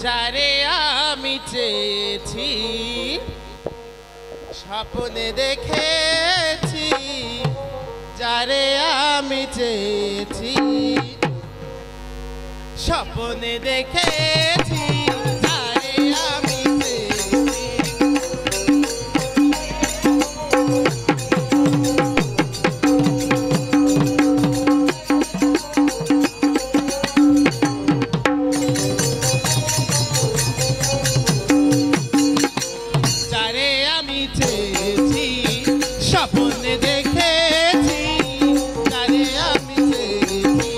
যারে আমি চেয়েছি স্বপ্নে দেখেছি, যারে আমি চেয়েছি স্বপ্নে দেখেছি, যারে আমি স্বপ্নে দেখেছি, যারে আমি চেয়েছি।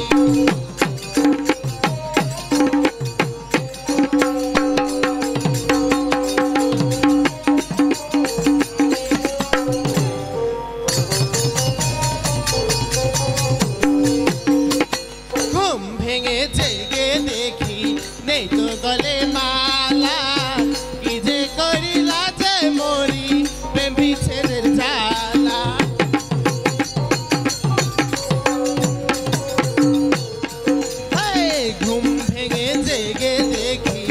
ঘুম ভেঙে জেগে দেখি নেই তো গলে মালা, কি যে করিলা যে মরি প্রেম বিচ্ছেদের জ্বালা। ঘুম ভেঙে জেগে দেখি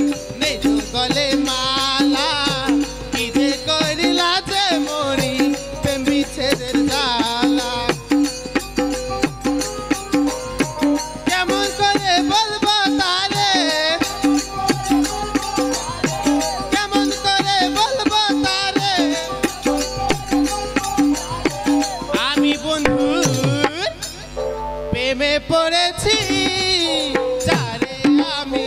নেই তো গলে মালা, কি যে করিলা যে মরি প্রেম বিচ্ছেদের জ্বালা। কেমন করে বলবো তারে, কেমন করে বলবো তারে, আমি বন্ধুর প্রেমে পড়েছি, যারে আমি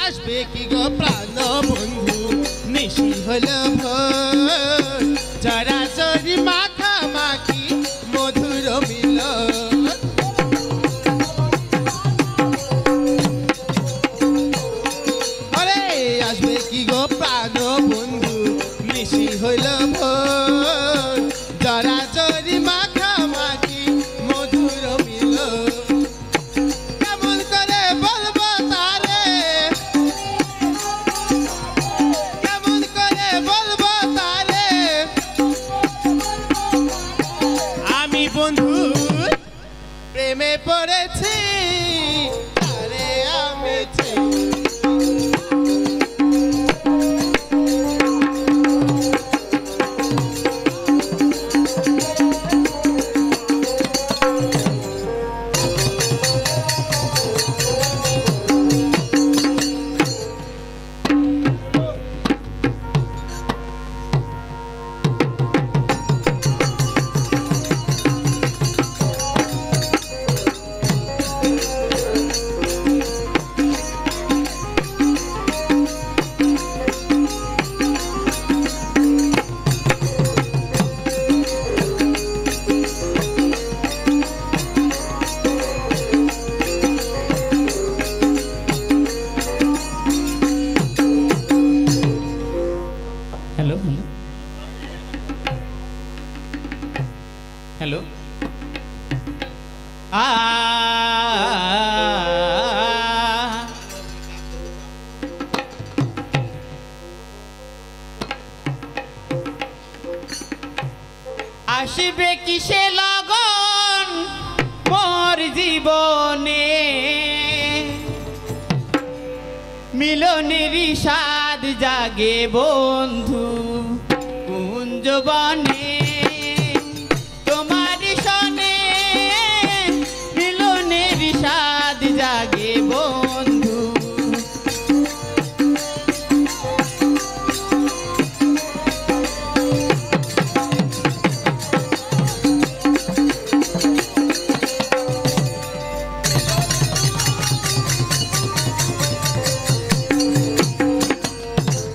আসবে কি গো প্রাণ বন্ধু নিশি হলো ভোর, চরাচরি মাখামাখি মধুর মিলন। আরে আসবে কি গো প্রাণ বন্ধু নিশি হইল ভোর, চরাচরি মাখামাখি মধুর মিলন। কেমন করে বলবো তারে, কেমন করে বলবো তারে, আমি বন্ধুর প্রেমে পড়েছি, যারে আমি हेलो आसबे किसे लगन मोर जीवने मिलनेर साद जागे बंधु कुंजबने साद जागे बंधु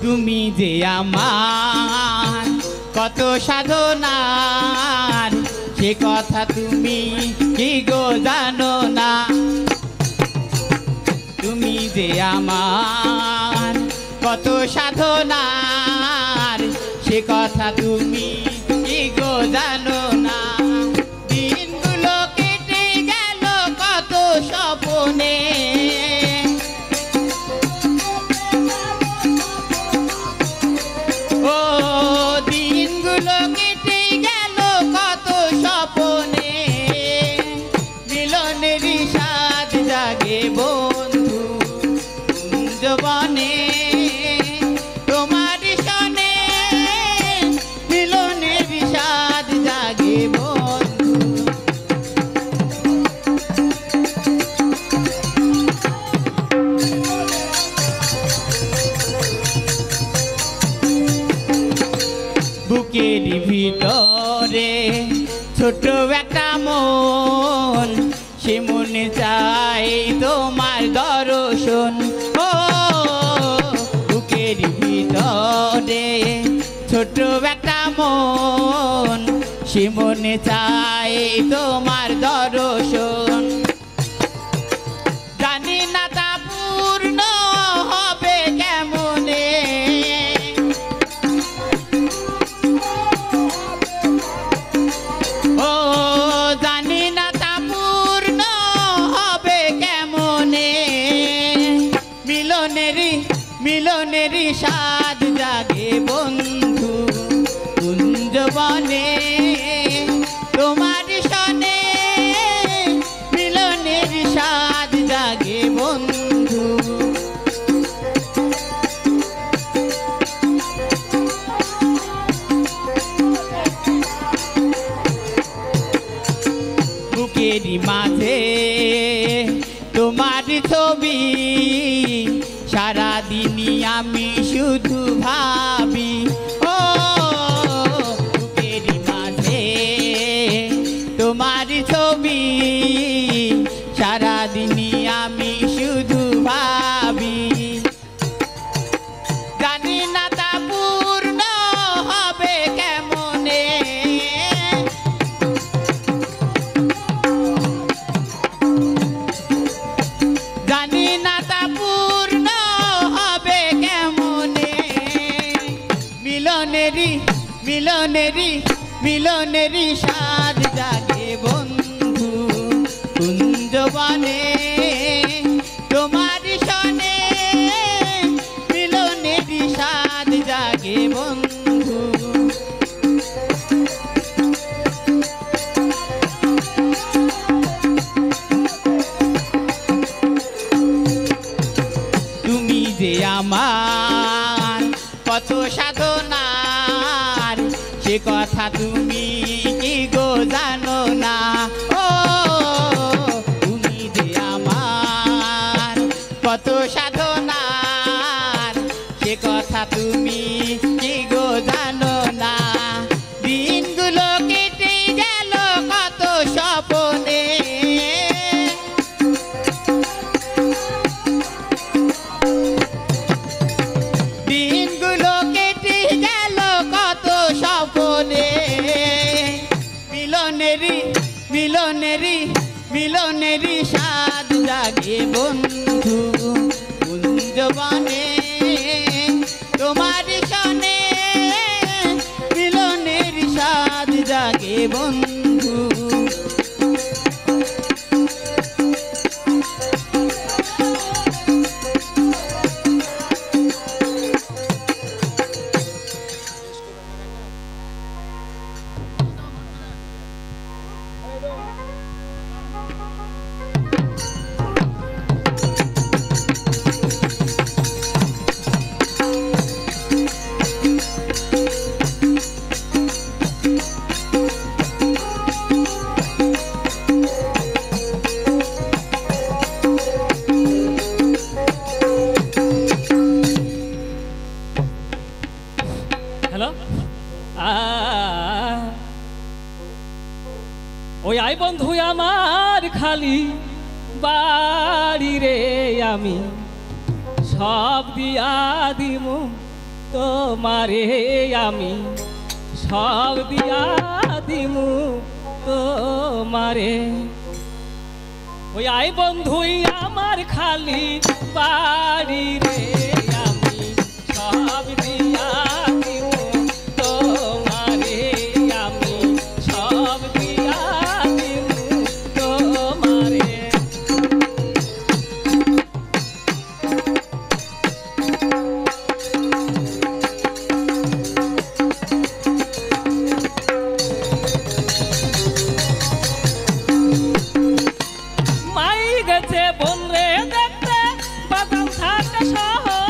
तुमी जे आमार कत साधनार से कथा तुमी कि गो जानो ना, तुमी जे आमार कत साधनार से कथा तुमी कि गो जानो ना। दिनगुलो केटे गेल कत सपने মনে চাই তোমার দর্শন ও বুকের ভিতরে ছোট একটা মন সে মনে চাই তোমার দর্শন জানি না তা পূর্ণ হবে কেমনে ও জানি না তা পূর্ণ হবে কেমনে মিলনেরই স্বাদ জাগে বন্ধু কুঞ্জবনে তোমার সনে মিলনের স্বাদ জাগে বন্ধু বুকেরই মাঝে তোমার ছবি সারাদিনই আমি শুধু ভাবি ও বুকেরই মাঝে তোমার ছবি সারাদিনই আমি শুধু ভাবি জানি না তা পূর্ণ হবে কেমনে জানি না তা পূর্ণ হবে কেমনে মিলনেরই স্বাদ জাগে বন্ধু কুঞ্জবনে তোমার সনে মিলনেরই স্বাদ জাগে বন্ধু তুমি যে আমার কত সাধনার সে কথা তুমি কি গো জানো না ও তুমি যে আমার কত সাধনার সে কথা তুমি কি গো জানো না দিনগুলো কেটে গেল কত স্বপ্নে দিনগুলো কেটে গেল কত স্বপ্নে মিলনেরই স্বাদ জাগে বন্ধু কুঞ্জবনে তোমার সনে মিলনের স্বাদ জাগে বন্ধু হ্যালো ওই আই বন্ধু আমার খালি বাড়ি রে আমি সব দিয়া দিমু তোমারে আমি সব দিয়া দিমু তোমারে ওই আই বন্ধু আমার খালি বাড়ি রে আমি সব দিয়া দিমু তোমারে আমি সব দিয়া দিমু তোমারে মাই গেছে বনরে দেখতে বাগান থাকে শহর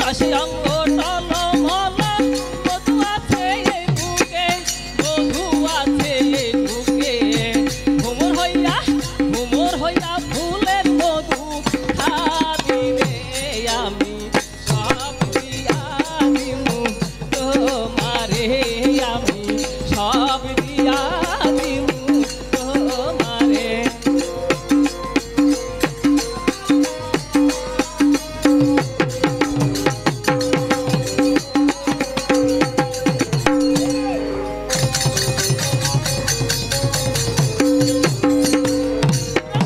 বাতাসে অঙ্গ টলমল মধু আছে এই বুকে মধু আছে এই বুকে ভ্রমর হইয়া ফুলের মধু খাবি রে আমি সব দিয়া দিমু তোমারে আমি সব দিয়া দিমু তোমারে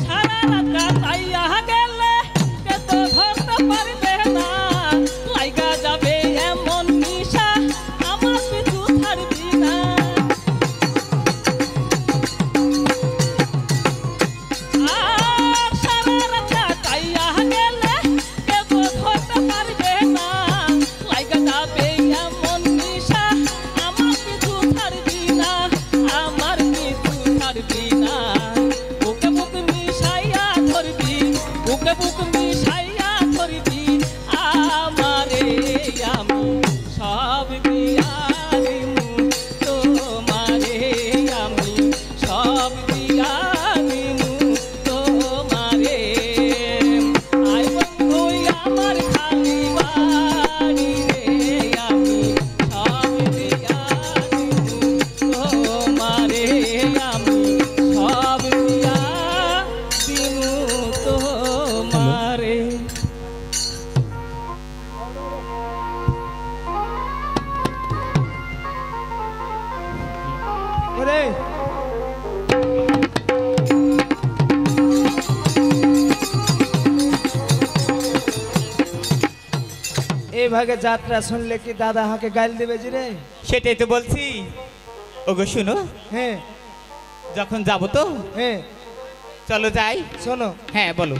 সারা রাত তাইয়া গেলে কে তো ধরতে পারবে না লাইগা যাবে এমন নিশা আমার পিছু ছাড়বি না আর সারা রাত তাইয়া গেলে কে তো ধরতে পারবে না লাইগা যাবে এমন নিশা আমার পিছু ছাড়বি না আমার পিছু ছাড়বি না বুকে বুক মিশাইয়া ধরবি বুকে বুক মিশাইয়া ধরবি আমারে আমি সব দিয়া দিমু তোমারে আমি সব দিয়া দিমু তোমারে আই বন্ধু আমার খালি বাড়ি রে আমি সব দিয়া দিমু তোমারে আমি সব দিয়া দিমু তোমারে ওরে এই ভাগে যাত্রা শুনলে কি দাদা হাকে গাল দেবে জি রে? সেটাই তো বলছি। ওগো শুনো, হ্যাঁ যখন যাবো তো হ্যাঁ চলো যাই। শোনো, হ্যাঁ বলো।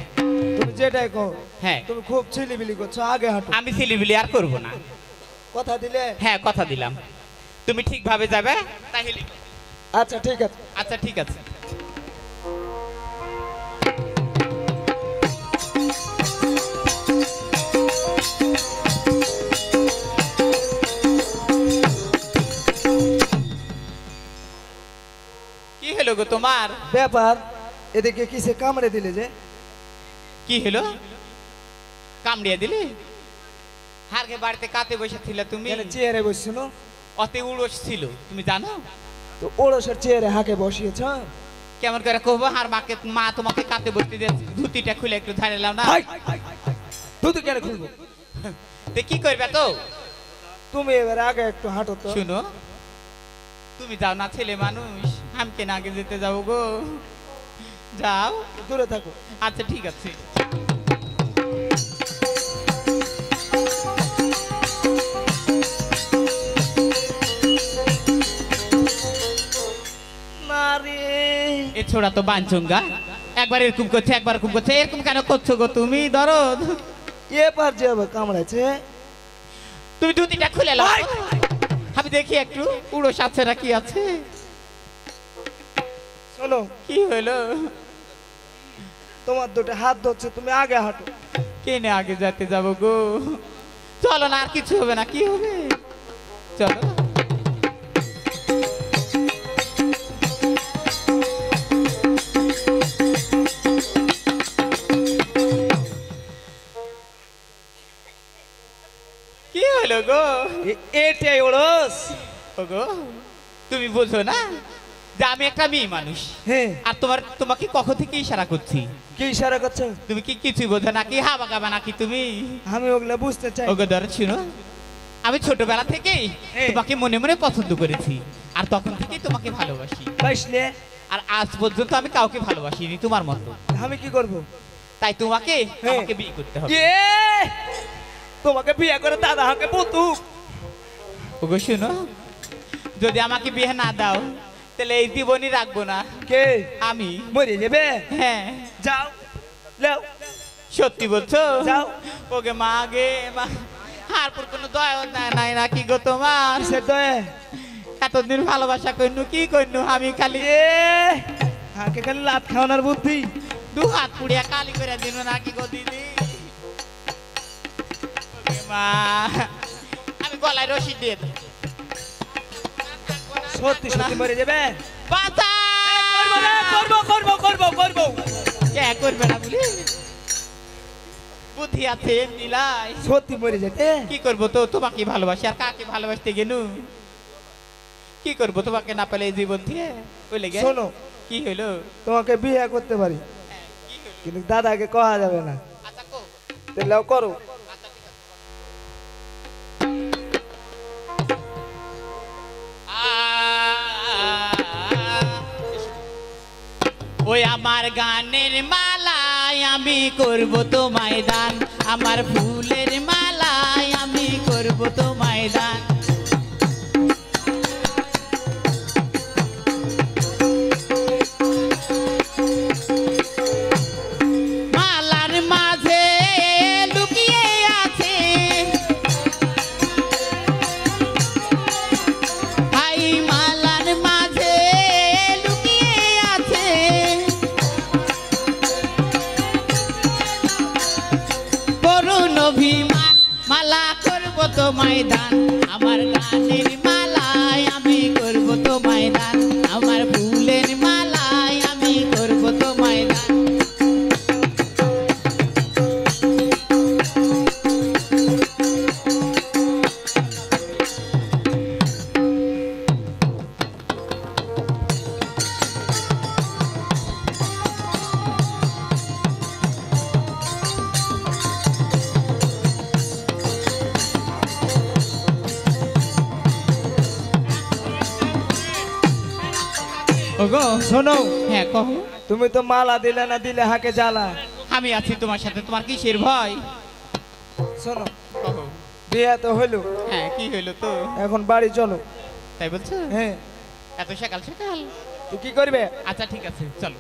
তুমি যেটাই কো, হ্যাঁ তুমি খুব ছিলিবিলি করছো, আগে হাঁটো। আমি ছিলিবিলি আর করবো না। কথা দিলে? হ্যাঁ কথা দিলাম, তুমি ঠিকভাবে যাবে তাহলে। আচ্ছা ঠিক আছে। আচ্ছা ঠিক আছে। কি হলো গো তোমার? ব্যাপার, এদিকে কিসে কামড়ে দিলে যে? কি হলো? কামড়িয়ে দিলে? হারকে বাড়িতে কাতে বসেছিল তুমি? কেন চেয়ারে বসছিল? অতে উড়স ছিল, তুমি জানো? তো ওড়সের চেয়ারে হাকে বসিয়েছ? কেমন করে কহবো? আর মাকে মা তোমাকে কাতে বসতে দিয়ে ধুতিটা খুলে একটু ধারেলাম না। তুই কেন খুলবো? তো কি করবে তো? তুমি এবার আগে একটু হাঁটো তো। শুনো, তুমি যাও না, ছেলে মানুষ, আমি কেন আগে যেতে যাবো গো? যাও। দূরে থাকো। আচ্ছা ঠিক আছে। এ ছোড়া তো বাঞ্চঙ্গা, একবার এরকম করছে একবার এরকম করছে। এরকম কেন করছো গো তুমি? দরদ এবার যে আবার কামড়াচ্ছে, তুমি ধুতিটা খুলে লাও, আমি দেখি একটু উড়ো সাথে কি আছে। শোনো, কি হলো? তোমার দুটো হাত ধরছে, তুমি আগে হাঁটো। কেনে আগে যেতে যাবো গো? চলো না, আর কিছু হবে না। কি হবে? চলো। কি হলো গো? এটাই ওড়স। গো তুমি বোঝো না যে আমি একটা মেয়ে মানুষ? হ্যাঁ। আর তোমাকে কখন থেকে ইশারা করছি? কি ইশারা করছো? তুমি কি কিছুই বোঝো নাকি? হাবা গাবা নাকি তুমি? আমি ওগুলা বুঝতে চাই। ওগো ধর শুনো, আমি ছোটবেলা থেকেই তোমাকে মনে মনে পছন্দ করেছি, আর তখন থেকেই তোমাকে ভালোবাসি। বাসলে? আর আজ পর্যন্ত আমি কাউকে ভালোবাসিনি তোমার মতো। আমি কি করব? তাই তোমাকে আমাকে বিয়ে করতে হবে। তোমাকে বিয়ে করে দাদা হাকে পুতু। ওগো শুনো, যদি আমাকে বিয়ে না দাও তাহলে এই জীবনই রাখবো না। কে? আমি। মরে যাবে? হ্যাঁ। যাও, যাও। সত্যি বলছো? যাও। ওকে মা গে মা, আর পর কোনো দয়া নাই নাকি গো তোমার? সে দয়া? এতদিন ভালোবাসা কইনু, কি কইনু? আমি খালি হাকে খালি লাত খাওয়ানোর বুদ্ধি। দু হাত পুড়িয়া কালি করে দিন নাকি গো দিদি? মা আমি গলায় রশি দিয়ে দেব। সত্যি সত্যি মরে যাবে বাঁচা করবো কে করবে না বলি বুদ্ধি আছে দিলাই সত্যি মরে যেতে কি করবো তো তোমাকে ভালোবাসি আর কাকে ভালোবাসতে গেলু কি করবো তোমাকে না পেলে এই জীবন দিয়ে বলে গে শোনো কি হইলো তোমাকে বিয়ে করতে পারি কি হইলো কিন্তু দাদাকে কয়া যাবে না আচ্ছা কো তাহলে করো ওই আমার গানের মালায় আমি করব তোমায় দান আমার ফুলের মালায় আমি করব তোমায় দান মালার মাঝে লুকিয়ে আছে হাই মালার মাঝে লুকিয়ে আছে করুণ অভিমান মালা করব তোমায় দান আমার গানের মালায় আমি করব তোমায় দান আমার ফুলের মালায় আমি করব তোমায় দান ওগো শোনো হ্যাঁ কহো তুমি তো মালা দিলে না দিলে হাকে জ্বালা আমি আছি তোমার সাথে তোমার কিসের ভয় শোনো কহো বিয়ে তো হইলো হ্যাঁ কি হইলো তো এখন বাড়ি চলো তাই বলছো হ্যাঁ এত সকাল সকাল তো কি করবে আচ্ছা ঠিক আছে চলো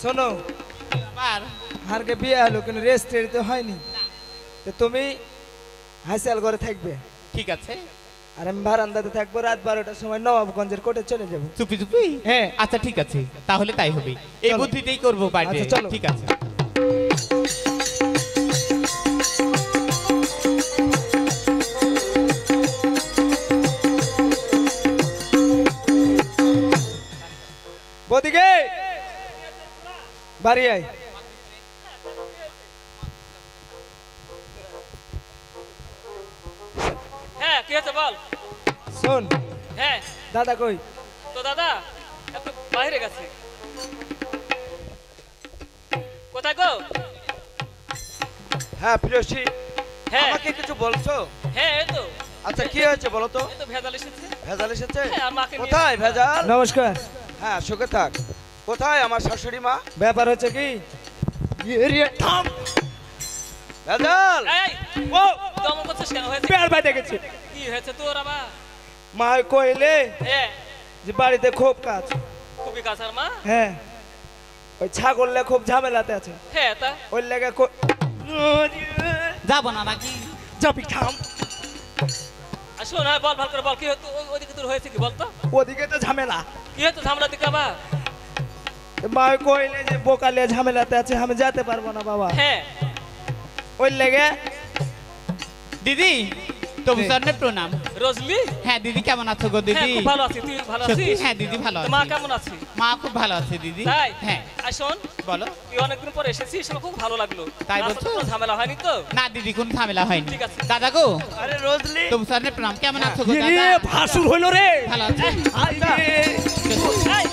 শোনো আবার হারকে বিয়ে হলো কিন্তু রেস্ট তো হয়নি তো তুমি হাসিয়াল ঘরে থাকবে ঠিক আছে আর আমি বারান্দাতে থাকবো রাত 12টার সময় নবাবগঞ্জের কোর্টে চলে যাবো চুপি চুপি হ্যাঁ আচ্ছা ঠিক আছে তাহলে তাই হবে এই চলো। বুদ্ধিতেই করবো বাড়িতে আচ্ছা, চলো। ঠিক আছে বদিকে বাড়ি আয় হ্যাঁ কি হয়েছে বল শোন হ্যাঁ দাদা কই তো দাদা একটু বাইরে গেছে কোথায় গো হ্যাঁ প্রিয়সী হ্যাঁ আমাকে কিছু বলছো হ্যাঁ এই তো আচ্ছা কি হয়েছে বলো তো এই তো ভেজাল এসেছে ভেজাল এসেছে হ্যাঁ, আর মাকে নিয়ে- কোথায় ভেজাল নমস্কার হ্যাঁ সুখে থাক কোথায় আমার শাশুড়ি মা ব্যাপার হচ্ছে কি থাম ভেজাল এই ও তুই অমন করছিস কেন হয়েছে বের বাইরে গেছে কি হয়েছে তোর আবার মা কইলে হ্যাঁ যে বাড়িতে খুব কাজ খুবই কাছার মা হ্যাঁ ওই ছাগললে খুব ঝামেলাতে আছে হ্যাঁ তা ওই লেগে যাবো না নাকি যাবি থাম আর শোন হ্যাঁ বল ভালো করে বল কি হতো ওইদিকে তোর হয়েছে কি বলতো ওদিকে তো ঝামেলা কি হতো ঝামেলা দিকে আবার মা কইলে যে বোকালে ঝামেলাতে আছে আমি যেতে পারবো না বাবা হ্যাঁ ওই লেগে দিদি তবু স্যারনে প্রণাম রজলি হ্যাঁ দিদি কেমন আছো গো হ্যাঁ দিদি খুব ভালো আছি তুই ভালো সত্যি? আছিস হ্যাঁ দিদি ভালো তো আছে মা কেমন আছে মা খুব ভালো আছে দিদি তাই হ্যাঁ আর শোন বলো তুই অনেকদিন পর এসেছিস আমার খুব ভালো লাগলো তাই রাস্তাতে বলছো? কোনো ঝামেলা হয়নি তো না দিদি কোন ঝামেলা হয়নি ঠিক আছে। দাদা গো আরে রোজলি তবু স্যারনে প্রণাম কেমন আছো গো রে দাদা ভাসুর হইলো রে ভালো আছো আই রে। এই,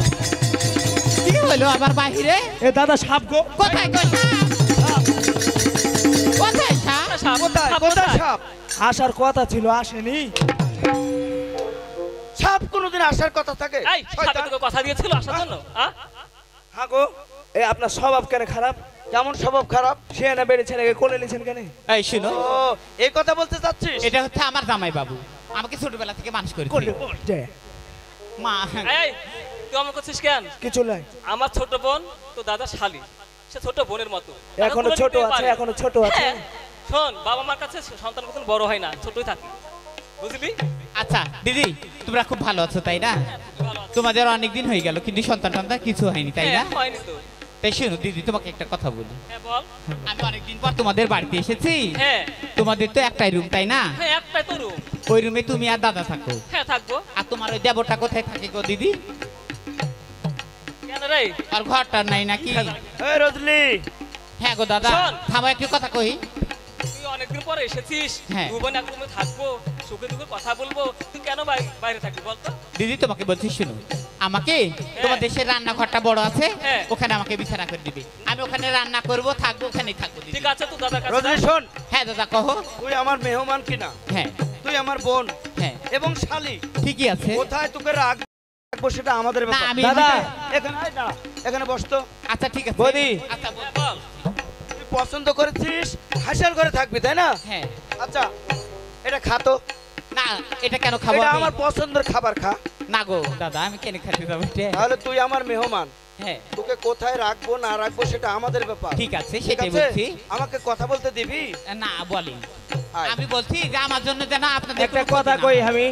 কি হলো আবার বাহিরে এ দাদা সাপ গো কোথায় গো সাপ? কোথায় সাপ সাপ, কোথায় সাপ কোথায় সাপ আসার কথা ছিল আসেনি সাপ কোনোদিন আসার কথা থাকে এই সাপে শয়তান। তোকে কথা দিয়েছিল আসার জন্য হ্যাঁ গো এ আপনার স্বভাব কেন খারাপ কেমন স্বভাব খারাপ সে না বেড়ে ছেলেকে কোলে নিয়েছেন কেন এই শুনো ও এই কথা বলতে চাচ্ছিস এটা হচ্ছে আমার জামাই বাবু আমাকে ছোটবেলা থেকে মানুষ করেছে কোলে যে মা এই তুই অমন করছিস কেন কিছু নাই আমার ছোট বোন তো দাদা শালি সে ছোট বোনের মতো এখনো তাকে ছোট কোলে নিতে আছে পারে। এখনো ছোট আছে হ্যাঁ, শোন বাবা মার কাছে সন্তান কখন বড় হয় না ছোটই থাকে বুঝলি আচ্ছা দিদি তোমরা খুব ভালো আছো তাই না? ভালো আছি। তোমাদের অনেক দিন হয়ে গেল কিন্তু সন্তান টন্তান কিছু হয়নি তাই না? হ্যাঁ, হয়নি তো। তাই শোনো দিদি তোমাকে একটা কথা বলি। হ্যাঁ বল। আমি অনেকদিন পর তোমাদের বাড়িতে এসেছি। হ্যাঁ তোমাদের তো একটাই রুম তাই না? হ্যাঁ একটাই তো রুম। ওই রুমে তুমি আর দাদা থাকো। হ্যাঁ থাকবো। আর তোমার ওই দেবরটা কোথায় থাকে গো দিদি? কেন রে? আর ঘরটা নাই নাকি? এই রজলি, হ্যাঁ গো দাদা শোন। থামো একটু কথা কই। তুই অনেকদিন পরে এসেছিস, হ্যাঁ। দু বোন এক রুমে থাকবো, সুখে দুঃখে কথা বলবো, তুই কেন বাইরে থাকবি বলতো? দিদি তোমাকে বলছি শুনো, আমাকে তোমার দেশের রান্নাঘরটা বড় আছে, হ্যাঁ। ওখানে আমাকে বিছানা করে দিবে, আমি ওখানে রান্না করব, থাকবো, ওখানেই থাকবো দিদি। ঠিক আছে তুই দাদার কাছে রজলি যা। শোন, হ্যাঁ দাদা কহো। তুই আমার মেহমান কিনা, হ্যাঁ তুই আমার বোন হ্যাঁ এবং শালি। ঠিকই আছে। কোথায় তোকে রাখবো সেটা আমাদের না ব্যাপার। আমি দাদা। এখানে আয় দাঁড়া, এখানে বস তো। আচ্ছা ঠিক আছে বৌদি। আচ্ছা হ্যাঁ, বল। তুই পছন্দ করেছিস হাসিয়ার ঘরে থাকবি তাই না? হ্যাঁ আচ্ছা এটা খা তো, না এটা কেন খাবো এটা আমি? আমার পছন্দের খাবার খা। না গো দাদা আমি কেন খেতে যাবো এটা? তাহলে তুই আমার মেহমান, হ্যাঁ তোকে কোথায় রাখবো না রাখবো সেটা আমাদের ব্যাপার। ঠিক আছে ঠিক সেটাই আছে? বলছি। আমাকে কথা বলতে দিবি? না বলি আয়। আমি বলছি যে আমার জন্য যেন আপনাদের একটা কোনো কথা ক্ষতি না কই হয়। আমি,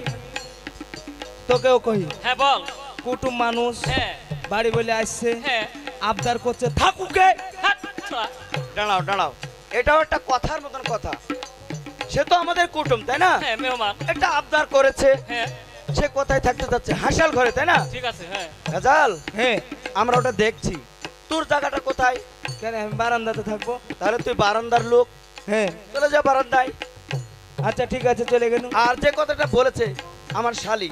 তোকেও কই, হ্যাঁ বল। কুটুম মানুষ হ্যাঁ বাড়ি বলে আসছে, হ্যাঁ আবদার করছে থাকুকে। হাট, ছোড়া। দাঁড়াও দাঁড়াও, এটাও একটা কথার মতন কথা। সে তো আমাদের কুটুম তাই না? হ্যাঁ মেহমান। একটা আবদার করেছে, হ্যাঁ সে কোথায় থাকতে যাচ্ছে? হাসাল ঘরে তাই না? ঠিক আছে। হ্যাঁ হাসাল, হ্যাঁ আমরা ওটা দেখছি। তোর জায়গাটা কোথায়? কেন আমি বারান্দাতে থাকবো? তাহলে তুই বারান্দার লোক, হ্যাঁ চলে যা বারান্দায়। আচ্ছা ঠিক আছে চলে গেল। আর যে কথাটা বলেছে আমার শালি,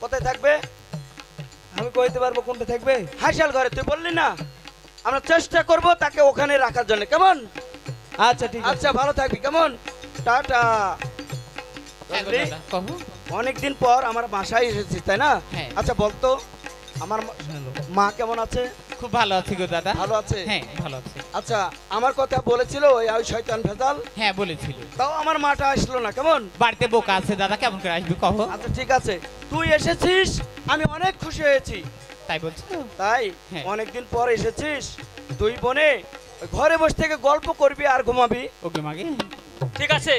কোথায় থাকবে? আমি কইতে পারবো কোনটা থাকবে? হাসাল ঘরে। তুই বললি না, আমরা চেষ্টা করব তাকে ওখানে রাখার জন্য, কেমন? আচ্ছা ঠিক আছে। আচ্ছা ভালো থাকবি, কেমন? টাটা। হ্যাঁ গো দাদা কহো। অনেকদিন পর আমার বাসায় এসেছিস তাই না? হ্যাঁ। আচ্ছা বলতো আমার মা কেমন আছে? খুব ভালো আছি গো দাদা। ভালো আছে? হ্যাঁ ভালো আছে। আচ্ছা আমার কথা বলেছিল ওই শয়তান ভেজাল, হ্যাঁ বলেছিল। তাও আমার মাটা আসলো না, কেমন? বাড়িতে বোকা আছে দাদা, কেমন করে আসবি কহো? আচ্ছা ঠিক আছে, তুই এসেছিস, আমি অনেক খুশি হয়েছি। তাই বলছো? তাই হ্যাঁ। অনেকদিন পর এসেছিস, দুই বোনে ওই ঘরে বসে থেকে গল্প করবি আর ঘুমাবি। ওকে মাগে। ঠিক আছে,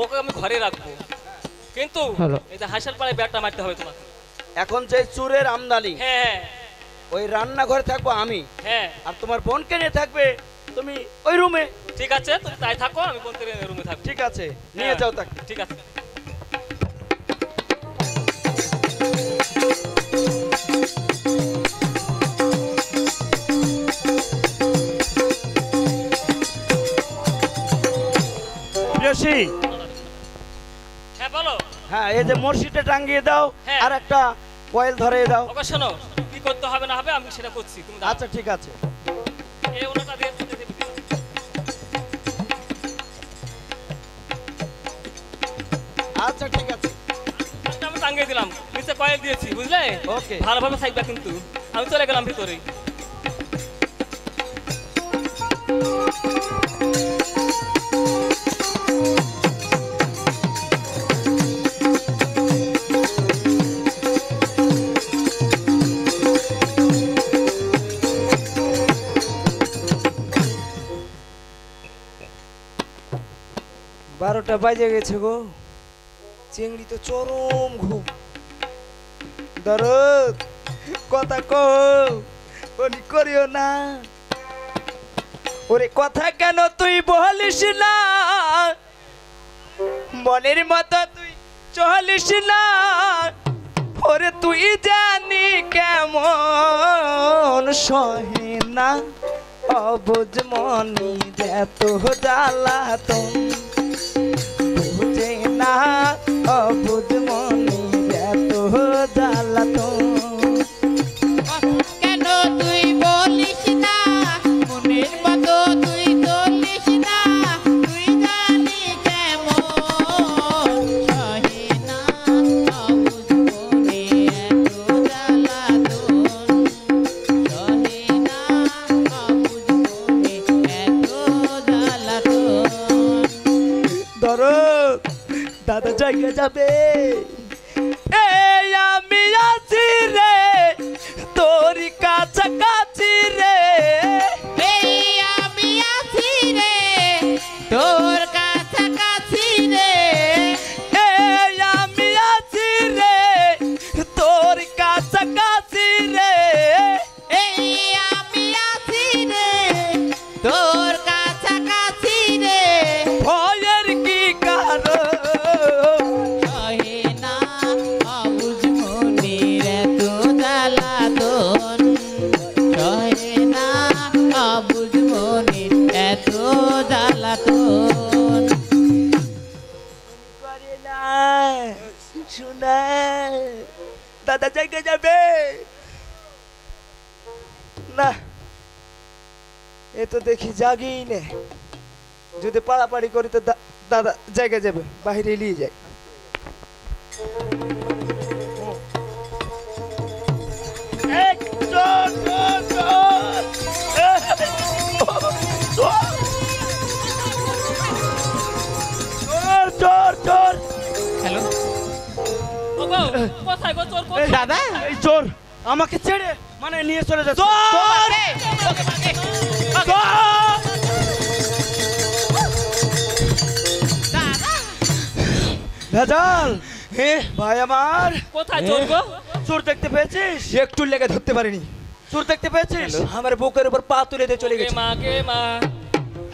ওকে আমি ঘরে রাখবো, কিন্তু হলো। এই যে হাসার পাড়ায় ব্যাটটা মারতে হবে তোমাকে। এখন যে চুরের আমদানি, হ্যাঁ হ্যাঁ ওই রান্নাঘরে থাকবো আমি, হ্যাঁ আর তোমার বোনকে নিয়ে থাকবে তুমি ওই রুমে। ঠিক আছে, তুমি তাই থাকো, আমি বলতে রুমে থাকবো। ঠিক আছে, নিয়ে যাও তাকে। ঠিক আছে। প্রিয়সী, হ্যাঁ বলো। হ্যাঁ এই যে মসজিদে টাঙ্গিয়ে দাও, হ্যাঁ। আর একটা কয়েল ধরে দাও। ওকে শোনো, কি করতে হবে না হবে আমি সেটা করছি, তুমি দাও। আচ্ছা ঠিক আছে। এই ওনাটা দিয়ে দিতে দিবি। আচ্ছা ঠিক আছে। একটা আমি টাঙ্গিয়ে দিলাম, নিচে কয়েল দিয়েছি, বুঝলে? ওকে। ভালোভাবে থাকবে কিন্তু। আমি চলে গেলাম ভিতরে। বারোটা বাজে গেছে গো, চিংড়ি তো চরম ঘুম। দরদ কথা কই করিও না, ওরে কথা কেন তুই বলিস না, মনের মতো তুই চলিস না, ওরে তুই জানি কেমন সহে না, অবুঝ মনি যেত জ্বালাতন বুঝে না, অবুঝ মনি যেত জ্বালাতন। কেন তুই বলিস না, মনের মতো তুই চলিস না, তুই জানি কেমন সহে না, অবুঝ মনে এত জ্বালাতন, সহে না, অবুঝ মনে এত জ্বালাতন। দরদ দাদা জায়গা যাবে, এই আমি আছি রে তোর কাছাকাছি রে, এই আমি আছি রে তোর কাছাকাছি রে, এই আমি দাদা জায়গা যাবে না, এ তো দেখি জাগেই নে। যদি পাড়াপাড়ি করি তো দাদা জায়গা যাবে, বাইরে নিয়ে যায়। এই, চোর, চোর, চোর! এই, চোর! চোর, চোর, চোর! হ্যালো ওগো, কোথায় গো চোর কোথায়? দাদা এই চোর আমাকে ছেড়ে মানে নিয়ে চলে যাচ্ছে। ভেজাল ভাই আমার, কোথায় চোর গো? চোর দেখতে পেয়েছিস? একটু লেগে ধরতে পারিনি। চোর দেখতে পেয়েছিস? আমার বুকের উপর পা তুলে দিয়ে চলে গে গেছে। মা গে মা।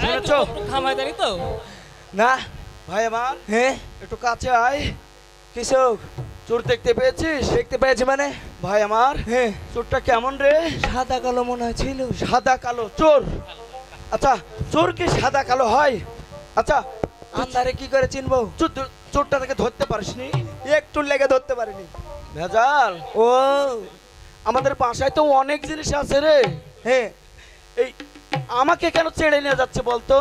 এই শুনেছো? তো খামাই জানি তো। না, ভাই আমার হ্যাঁ একটু কাছে আয়। কৃষক চোর দেখতে পেয়েছিস? দেখতে পেয়েছি মানে? ভাই আমার হ্যাঁ, চোরটা কেমন রে? সাদা কালো মনে ছিল। সাদা কালো চোর? আচ্ছা, চোর কি সাদা কালো হয়? আচ্ছা, আন্ধারে কি করে চিনবো? চোরটা তাকে ধরতে পারিসনি? একটু লেগে ধরতে পারিনি। ভেজাল, ও আমাদের বাসায় তো অনেক জিনিস আছে রে। হ্যাঁ, এই আমাকে কেন ছেড়ে নিয়ে যাচ্ছে বলতো?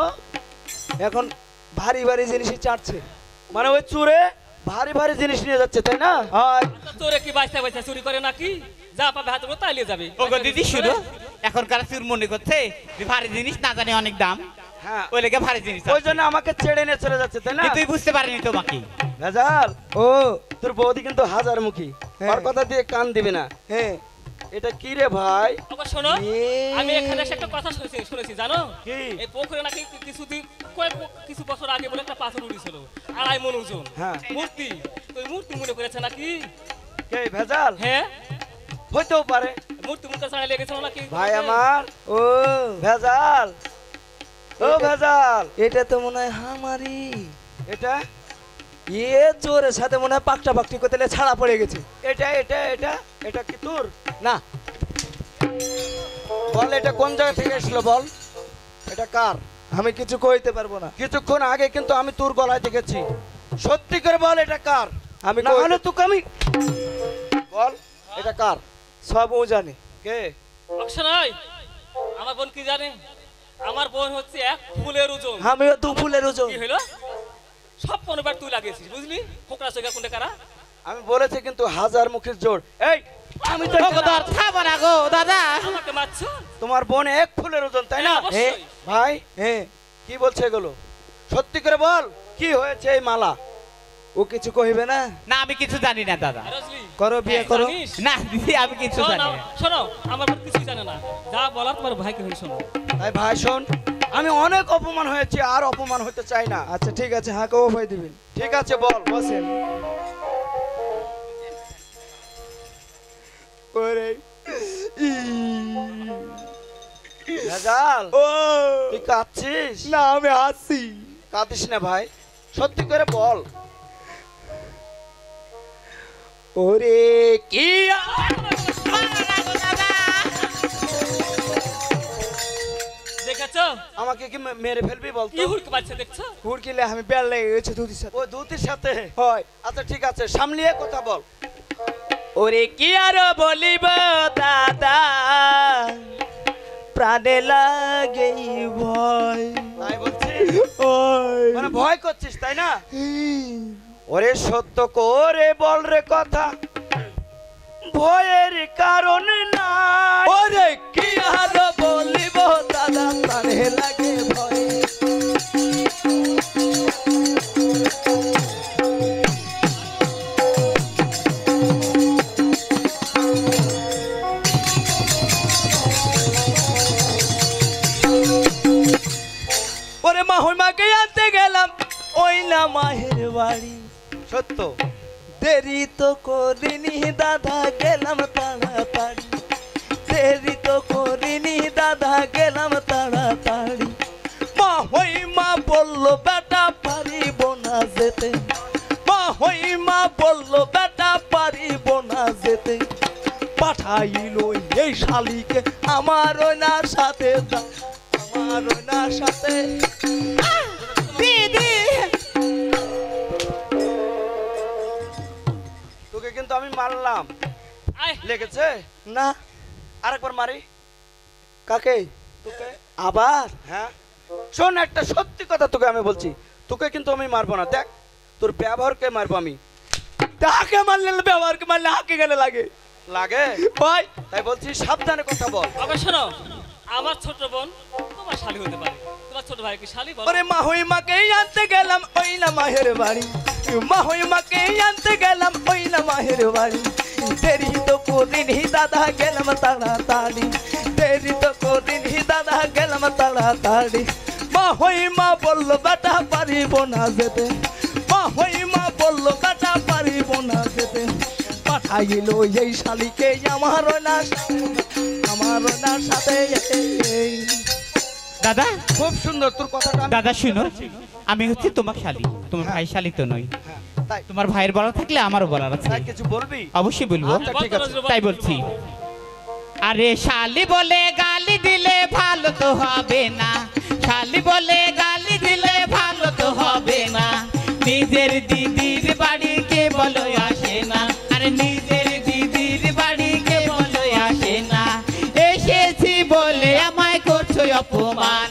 এখন ভারী ভারী জিনিসই চাটছে। মানে ওই চোরে ভারী ভারী জিনিস নিয়ে যাচ্ছে, তাই না? আর চোরে কি বাইসা বাইসা চুরি করে নাকি? যা পাবে হাতে করে তাইলে যাবে। ওগো দিদি শুনো, এখনকার চুর মনে করছে যে ভারী জিনিস না জানি অনেক দাম, হ্যাঁ, ওই লেগে ভারী জিনিস ওই জন্য আমাকে ছেড়ে নিয়ে চলে যাচ্ছে, তাই না? তুই বুঝতে পারিনি তোমাকে। ভেজাল, ও তোর বৌদি কিন্তু হাজার মুখী, হ্যাঁ। ওর কথা দিয়ে কান দিবি না। হ্যাঁ, এটা কি রে ভাই? ওগো শোনো, আমি এখানে এসে একটা কথা শুনেছি জানো? কি? এই পুকুরে নাকি কিছু বছর আগে বলে একটা পাথর উড়িয়েছিল 2.5 মণ ওজন। হ্যাঁ। মূর্তি, তো এই মূর্তি মনে করেছে নাকি? কে ভেজাল? হ্যাঁ, হইতেও পারে। মূর্তি মুখে চাঁড়া লেগেছিল নাকি? ভাই আমার, ও ভেজাল, ও ভেজাল, এটা তো মনে হয় হামারি। এটা এ চোরের সাথে মনে হয় পাকটা পাকটি করতে লে ছাড়া পড়ে গেছে। এটা এটা এটা এটা কি তোর? না, বল, এটা কোন জায়গা থেকে এসলো বল? এটা কার? আমি কিছু কইতে পারবো না। কিছুক্ষণ আগে কিন্তু আমি তোর গলায় দেখেছি। সত্যি করে বল, এটা কার? আমি না কই- হলে তোকে আমি বল, এটা কার? সব ও জানে। কে? অক্ষয়, আমার বোন কি জানে? আমার বোন হচ্ছে 1 ফুলের ওজন। আমিও দু ফুলের ওজন। কি হলো? সব পনেবার তুই লাগিয়েছিস, বুঝলি? ফোকরা সগা কোনটা কারা? আমি বলেছি কিন্তু হাজার মুখের জোর। এই আমি তো ওগো ধর খাবো না গো দাদা। আমাকে মারছো? তোমার বোন 1 ফুলের ওজন, তাই না? হ্যাঁ, অবশ্যই। ভাই, হ্যাঁ, কি বলছে এগুলো? সত্যি করে বল, কি হয়েছে এই মালা? ও কিছু কইবে না। না আমি কিছু জানি না দাদা। রজনী, করো বিয়ে করো। জানিস? না দিদি আমি কিছু শোনো, জানি না। শোনো, আমার বোন কিছুই জানে না। যা বলার তোমার ভাইকে হই শোনো। তাই ভাই শোন, আমি অনেক অপমান হয়েছে, আর অপমান হতে চাই না। আচ্ছা ঠিক আছে, হাঁকে ও ভাই দিবেন। ঠিক আছে, বল। বসেন। ওরে ভেজাল, ও তুই কাঁদছিস? না, আমি হাসি। কাঁদিস না ভাই, সত্যি করে বল। ওরে কি দেখেছো? আমাকে কি মেরে ফেলবি বলতো? কি হুড়কে বাচ্চা দেখছো? হুড়কিলে আমি বেল লেগে গেছে দুদির সাথে। ওই দুতির সাথে? হয়। আচ্ছা ঠিক আছে, সামলিয়ে কথা বল। ওরে কি আর বলিব দাদা, প্রাণে লাগে ভয়। তাই বলছিস? ওই মানে ভয় করছিস, তাই না? ওরে সত্য করে বল রে কথা, ভয়ের কারণ নাই। ওরে কি আর বলিব দাদা, প্রাণে লাগে ভয়। ওরে মাকে আনতে গেলাম, ওই না মাহের বাড়ি। সত্য? দেরি তো করিনি দাদা, গেলাম তাড়াতাড়ি। দেরি তো করিনি দাদা, গেলাম তাড়াতাড়ি। মা বললো বেটা পারিব না যেতে। মা বললো বেটা পারিব না যেতে। পাঠাইলো এই শালিকে আমার ওই না সাথে, আমার ওই না সাথে। দিদি তোকে কিন্তু আমি মারলাম। আয় লেগেছে না আরেকবার মারি কাকে তোকে আবার হ্যাঁ শোন একটা সত্যি কথা তোকে আমি বলছি তোকে কিন্তু আমি মারবো না দেখ তোর ব্যবহারকে মারবো আমি তাকে মারলে ব্যবহারকে মারলে হাঁকে গেলে লাগে লাগে ভাই তাই বলছি সাবধানে কথা বল বাবা শোনো আমার ছোট বোন তোমার শালি হতে পারে তোমার ছোট ভাই কি শালি বল ওরে মা হই মাকে আনতে গেলাম ওই না মাহের বাড়ি মা হই মাকে আনতে গেলাম ওই না মাহের বাড়ি তেরি তো কোদিন হি দাদা গেলাম তাড়াতাড়ি তেরি তো কোদিন হি দাদা গেলাম তাড়াতাড়ি মা হই মা বললো বেটা পারিব না যেতে মা হই মা বললো বেটা পারিব না যেতে পাঠাইলো এই শালিকে আমার না সাথে দাদা খুব সুন্দর তোর কথাটা আমি দাদা শুনো আমি হচ্ছে তোমার শালি তোমার ভাই শালি তো নই হ্যাঁ, তাই তোমার ভাইয়ের বলা থাকলে আমারও বলার আছে তাই কিছু বলবি অবশ্যই বলবো আচ্ছা, ঠিক আছে। তাই বলছি আরে শালি বলে গালি দিলে ভালো তো হবে না শালি বলে গালি দিলে ভালো তো হবে না নিজের দিদির বাড়ি কে বলো আসে না আরে নিজের দিদির বাড়ি কে বলো আসে না এসেছি বলে আমায় করছো অপমান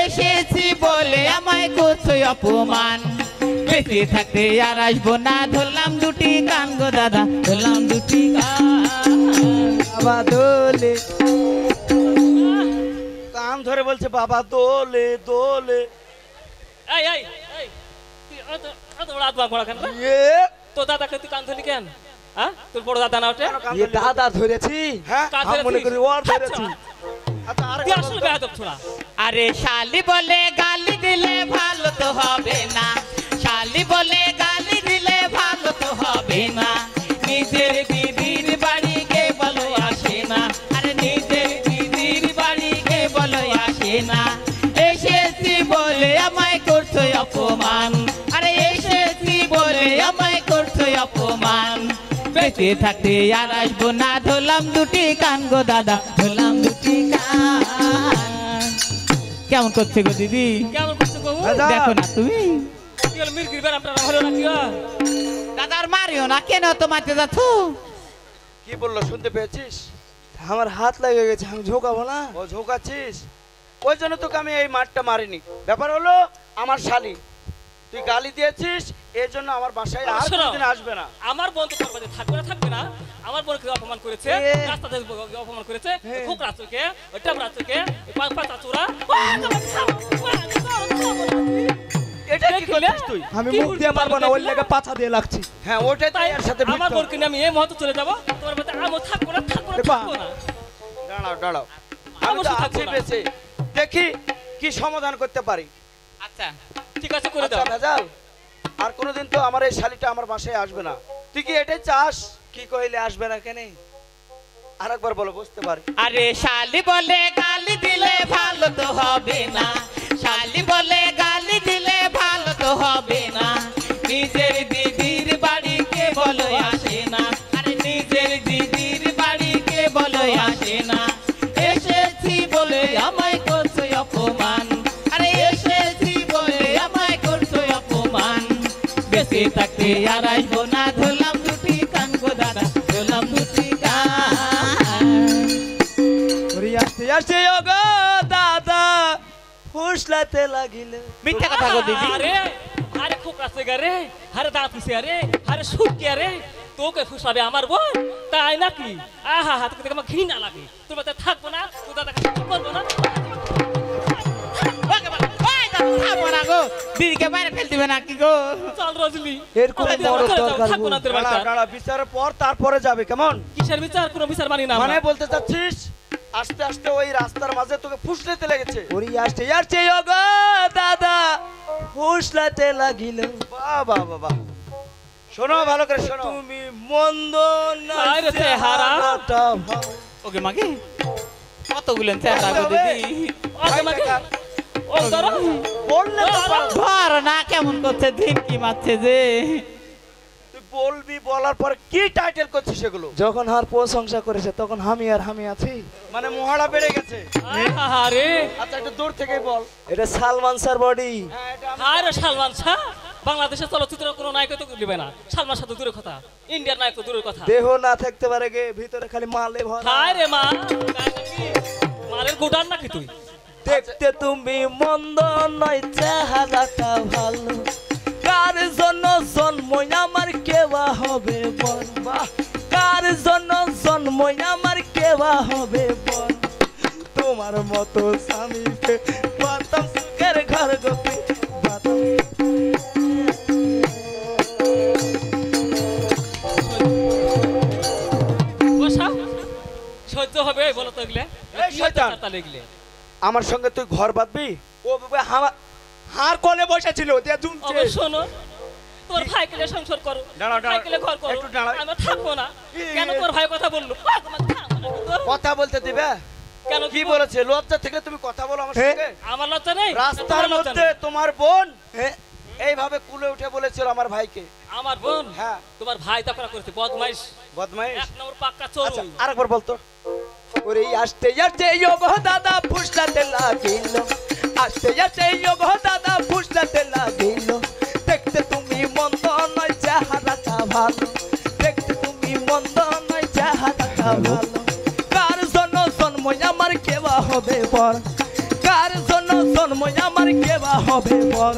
এসেছি বলে আমায় করছো অপমান বেঁচে থাকতে আর আসবো না ধরলাম দুটি কান গো দাদা ধরলাম দুটি কান বাবা দোলে কান ধরে বলছে বাবা দোলে দোলে এই এই এই তুই অত বড় আত্মা করা কেন রে? তো দাদাকে তুই কান ধরলি কেন হ্যাঁ তোর বড় দাদা না ওঠে কেন কান ये ধরলি? दादा ধরেছি হ্যাঁ কান আমি মনে ধরেছিস? করি ওর ধরেছি আচ্ছা আর তুই আসলে বেয়াদব ছোড়া আরে শালি বলে গালি দিলে ভালো তো হবে না শালি বলে গালি দিলে ভালো তো হবে না নিজের দিদির বাড়ি কে বলো আসে না আরে নিজের দিদির বাড়ি কে বলো আসে না এসেছি বলে আমায় করছো অপমান আরে এসেছি বলে আমায় করছো অপমান বেঁচে থাকতে আর আসবো না ধরলাম দুটি কান গো দাদা ধরলাম দুটি কান কেমন করছে গো দিদি কেমন করছো গো দাদা। দেখো না তুমি কি হলো মির্গির বেড়ামটা হলো না কি হয়? দাদার মারিও না কেন তোমাকে যাচ্ছ কি বললো শুনতে পেয়েছিস আমার হাত লেগে গেছে আমি ঝোকাবো না ও ঝোকাচ্ছিস ওই জন্য তোকে আমি এই মাঠটা মারিনি ব্যাপার হলো আমার শালি তুই গালি দিয়েছিস এর জন্য আমার বাসায় আর শোনো। কোনোদিন আসবে না আমার বোন তো তোর বাড়িতে থাকবে না থাকবে না আমার বোনকে অপমান করেছে এ। রাস্তাতে অপমান করেছে এ। খুব রাস্তাকে ওইটা রাস্তাকে পাতা চোরা এটা কি করছিস তুই আমি মুখ দিয়ে পারবো না ওই লেগে পাছা দিয়ে লাগছি হ্যাঁ ওটাই তাই তাই এর সাথে আমার ভিড়তে হবে। বোনকে নিয়ে আমি এই মুহূর্তে চলে যাবো তোমার বাড়িতে আমি থাকবো না থাকবো না এ বা। থাকবো না দাঁড়াও দাঁড়াও আমি তো অবশ্যই থাকবো আছি না। বেঁচে দেখি কি সমাধান করতে পারি আচ্ছা ঠিক আছে করে আচ্ছা দাও ভেজাল আর কোনোদিন তো আমার এই শালিটা আমার বাসায় আসবে না তুই কি এটাই চাস কি কইলে আসবে না কেন আরেকবার বলো বুঝতে পারি আরে শালি বলে গালি দিলে ভালো তো হবে না শালি বলে গালি দিলে ভালো তো হবে না নিজের দিদির বাড়ি কে বলো আসে না আরে নিজের দিদির বাড়ি কে বলো আসে না এসেছি বলে আমায় করছো অপমান আরে এসেছি বলে আমায় করছো অপমান বেঁচে থাকতে আর আসবো না ধরলাম দুটি কান গো দাদা ধরলাম দুটি কান ওরে আসতে আসতে ও গো দাদা ফুসলাতে লাগিল মিথ্যা কথা গো দিদি আরে আরে খুব রাস্তায় রে আরে দাঁত পিছে আরে আরে শুটকি আরে তোকে ফুসাবে আমার বোন তাই নাকি আহা হা তোকে দেখে আমার ঘৃণা লাগে তোর বাড়িতে থাকবো না তোর দাদা করবো না দিদিকে বাইরে ফেল দিবে নাকি গো চল রজলি এর কোনো বড় দরকার থাকবো না তোর বাড়িতে দাঁড়া বিচারের পর তারপরে যাবে কেমন কিসের বিচার কোনো বিচার মানি না মানে আমরা। বলতে চাচ্ছিস আস্তে আস্তে ওই রাস্তার মাঝে তোকে ফুসলেতে লেগেছে ওরে আসতে আসতে ও গো দাদা ফুসলাতে লাগিল বাহ বাহ বাহ বাহ শোনো ভালো করে শোনো তুমি মন্দ না আরে চেহারা। চেহারাটা ভালো। ওকে মাকে কতগুলো চেহারা গো দিদি ওকে মাকে ও ধরো বললে তো পারো। ধর না কেমন করছে দিন কি মারছে যে তুই বলবি বলার পর কি টাইটেল করছিস সেগুলো যখন হার প্রশংসা করেছে তখন আমি আর আমি আছি মানে মহাড়া বেড়ে গেছে আরে আচ্ছা একটু দূর থেকেই বল এটা সালমান স্যার বডি হ্যাঁ এটা আমি আরে সালমান শাহ বাংলাদেশের চলচ্চিত্র কোনো নায়ক তো নেবে না, সালমান শাহ তো দূরের কথা, ইন্ডিয়ার নায়ক তো দূরের কথা। দেহ না থাকতে পারে গে, ভিতরে খালি মালে ভরা। হায় রে মা, মালের গোডান নাকি তুই? দেখতে তুমি মন্দ নয়, চেহারাটা ভালো, কার জন্য জন্ম আমার কেবা হবে বল, কার জন্য জন্ম আমার কেবা হবে বল, তোমার মতো স্বামী পাতাম সুখের ঘর গপি বসাও, সহ্য হবে বলো তো এগুলো? এই শয়তান। এগুলো আমার সঙ্গে তুই ঘর বাঁধবি? ও বাবা হার কোণে বসেছিল দিয়া জুমছে। অবশ্য শোনো, তোর ভাইকে সংসার করো, দাঁড়াও, দাঁড়াও, ভাইকে ঘর করো, একটু দাঁড়াও। আমি থাকবো না। কেন তোর ভাই কথা বললো? কথা বলতে দিবে? কেন কি বলেছে? লজ্জা থেকে তুমি কথা বলো আমার সঙ্গে? আমার লজ্জা নেই? রাস্তার তোমার লজ্জা মধ্যে নেই? তোমার বোন এইভাবে কুলে উঠে বলেছিল আমার ভাইকে। আমার বোন? হ্যাঁ। তোমার ভাই তাকরা করেছে বদমাইশ, বদমাইশ। এক নম্বর পাক্কা চোর। আচ্ছা আরেকবার বলতো। ওরে আসতে আসতে গো দাদা ফুসলাতে লাগিল, আসতে আসতে গো দাদা ফুসলাতে লাগিল, দেখতে তুমি মন্দ নয়, চেহারাটা ভালো, দেখতে তুমি মন্দ নয়, চেহারাটা ভালো, কার জন্য জন্ম আমার কেবা হবে বর, কার জন্য জন্ম আমার কেবা হবে বর,